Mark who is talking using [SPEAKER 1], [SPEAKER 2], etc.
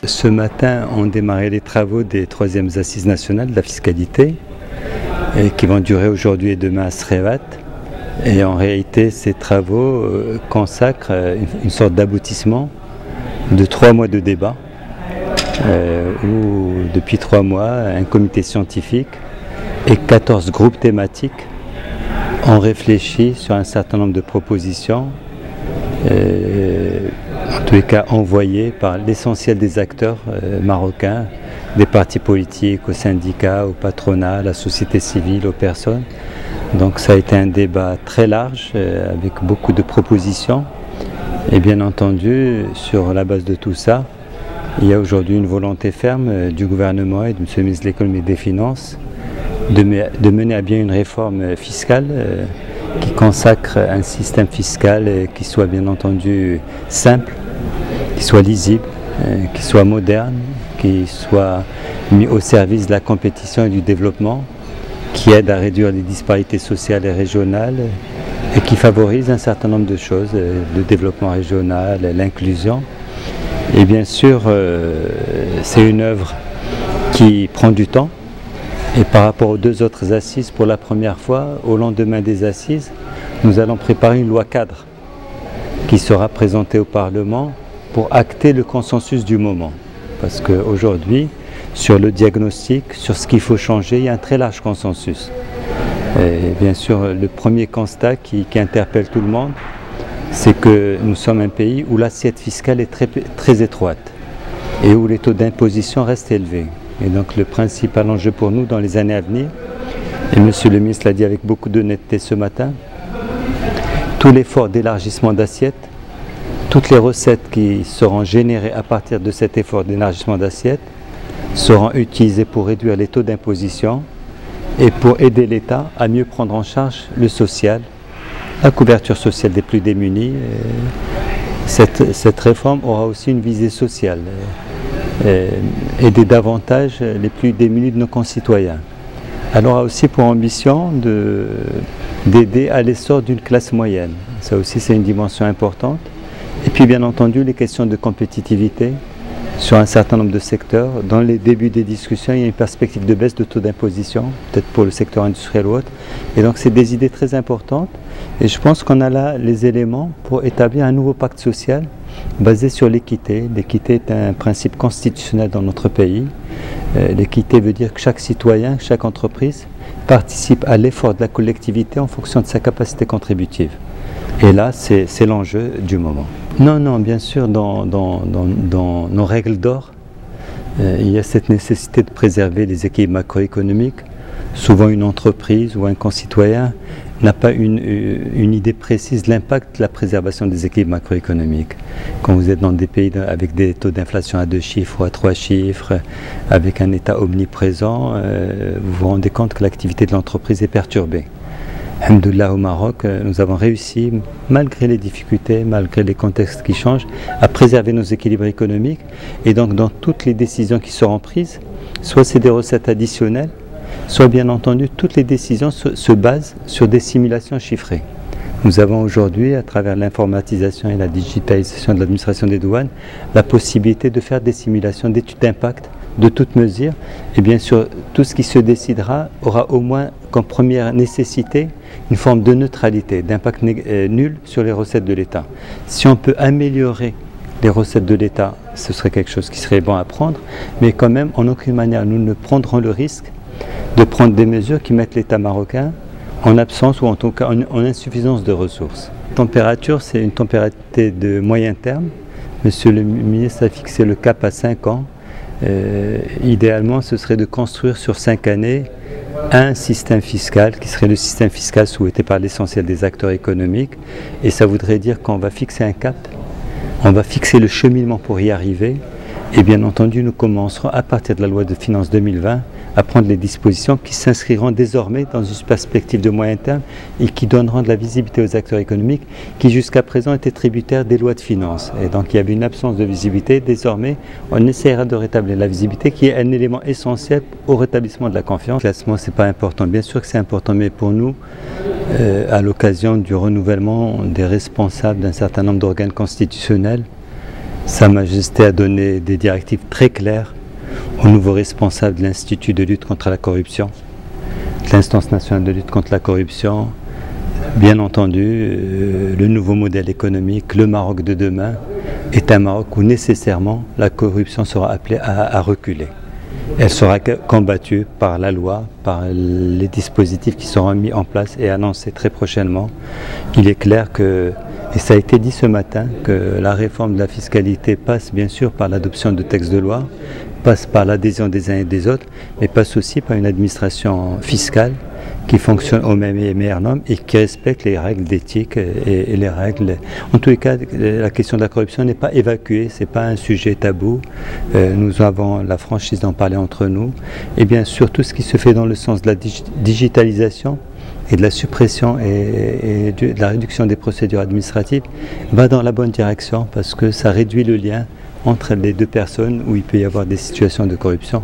[SPEAKER 1] Ce matin, ont démarré les travaux des 3e assises nationales de la fiscalité qui vont durer aujourd'hui et demain à Srevat. Et en réalité, ces travaux consacrent une sorte d'aboutissement de 3 mois de débat où depuis 3 mois, un comité scientifique et 14 groupes thématiques ont réfléchi sur un certain nombre de propositions, en tous les cas envoyées par l'essentiel des acteurs marocains, des partis politiques, aux syndicats, au patronat, à la société civile, aux personnes. Donc ça a été un débat très large avec beaucoup de propositions et bien entendu sur la base de tout ça, il y a aujourd'hui une volonté ferme du gouvernement et de M. le ministre de l'économie et des finances de mener à bien une réforme fiscale qui consacre un système fiscal qui soit bien entendu simple, qui soit lisible, qui soit moderne, qui soit mis au service de la compétition et du développement, qui aide à réduire les disparités sociales et régionales et qui favorise un certain nombre de choses, le développement régional, l'inclusion. Et bien sûr, c'est une œuvre qui prend du temps. Et par rapport aux 2 autres assises, pour la première fois, au lendemain des assises, nous allons préparer une loi cadre qui sera présentée au Parlement pour acter le consensus du moment. Parce qu'aujourd'hui, sur le diagnostic, sur ce qu'il faut changer, il y a un très large consensus. Et bien sûr, le premier constat qui interpelle tout le monde, c'est que nous sommes un pays où l'assiette fiscale est très étroite et où les taux d'imposition restent élevés. Et donc le principal enjeu pour nous dans les années à venir, et M. le ministre l'a dit avec beaucoup d'honnêteté ce matin, tout l'effort d'élargissement d'assiette, toutes les recettes qui seront générées à partir de cet effort d'élargissement d'assiette seront utilisées pour réduire les taux d'imposition et pour aider l'État à mieux prendre en charge le social, la couverture sociale des plus démunis. Cette réforme aura aussi une visée sociale. Aider davantage les plus démunis de nos concitoyens. Elle aura aussi pour ambition d'aider à l'essor d'une classe moyenne. Ça aussi c'est une dimension importante. Et puis bien entendu les questions de compétitivité sur un certain nombre de secteurs. Dans les débuts des discussions, il y a une perspective de baisse de taux d'imposition, peut-être pour le secteur industriel ou autre. Et donc c'est des idées très importantes. Et je pense qu'on a là les éléments pour établir un nouveau pacte social basé sur l'équité. L'équité est un principe constitutionnel dans notre pays. L'équité veut dire que chaque citoyen, chaque entreprise participe à l'effort de la collectivité en fonction de sa capacité contributive. Et là, c'est l'enjeu du moment. Non, bien sûr, dans nos règles d'or, il y a cette nécessité de préserver les équilibres macroéconomiques. Souvent, une entreprise ou un concitoyen n'a pas une idée précise de l'impact de la préservation des équilibres macroéconomiques. Quand vous êtes dans des pays avec des taux d'inflation à 2 chiffres ou à 3 chiffres, avec un État omniprésent, vous vous rendez compte que l'activité de l'entreprise est perturbée. Alhamdoulilah, au Maroc, nous avons réussi, malgré les difficultés, malgré les contextes qui changent, à préserver nos équilibres économiques. Et donc, dans toutes les décisions qui seront prises, soit c'est des recettes additionnelles, soit bien entendu, toutes les décisions se basent sur des simulations chiffrées. Nous avons aujourd'hui, à travers l'informatisation et la digitalisation de l'administration des douanes, la possibilité de faire des simulations d'études d'impact de toute mesure. Et bien sûr, tout ce qui se décidera aura au moins comme première nécessité une forme de neutralité, d'impact nul sur les recettes de l'État. Si on peut améliorer les recettes de l'État, ce serait quelque chose qui serait bon à prendre, mais quand même, en aucune manière, nous ne prendrons le risque de prendre des mesures qui mettent l'État marocain en absence ou en tout cas en insuffisance de ressources. La température, c'est une température de moyen terme. Monsieur le ministre a fixé le cap à 5 ans. Idéalement, ce serait de construire sur 5 années un système fiscal qui serait le système fiscal souhaité par l'essentiel des acteurs économiques. Et ça voudrait dire qu'on va fixer un cap, on va fixer le cheminement pour y arriver. Et bien entendu, nous commencerons à partir de la loi de finances 2020 à prendre les dispositions qui s'inscriront désormais dans une perspective de moyen terme et qui donneront de la visibilité aux acteurs économiques qui jusqu'à présent étaient tributaires des lois de finances. Et donc il y avait une absence de visibilité. Désormais, on essaiera de rétablir la visibilité qui est un élément essentiel au rétablissement de la confiance. Le classement, ce n'est pas important. Bien sûr que c'est important, mais pour nous, à l'occasion du renouvellement des responsables d'un certain nombre d'organes constitutionnels, Sa Majesté a donné des directives très claires au nouveau responsable de l'Institut de lutte contre la corruption, de l'Instance nationale de lutte contre la corruption. Bien entendu, le nouveau modèle économique, le Maroc de demain, est un Maroc où nécessairement la corruption sera appelée à reculer. Elle sera combattue par la loi, par les dispositifs qui seront mis en place et annoncés très prochainement. Il est clair que, et ça a été dit ce matin, que la réforme de la fiscalité passe bien sûr par l'adoption de textes de loi, passe par l'adhésion des uns et des autres, mais passe aussi par une administration fiscale qui fonctionne au même et meilleur nom et qui respecte les règles d'éthique et les règles. En tous les cas, la question de la corruption n'est pas évacuée, ce n'est pas un sujet tabou. Nous avons la franchise d'en parler entre nous. Et bien sûr, tout ce qui se fait dans le sens de la digitalisation et de la suppression et de la réduction des procédures administratives va dans la bonne direction parce que ça réduit le lien entre les deux personnes où il peut y avoir des situations de corruption.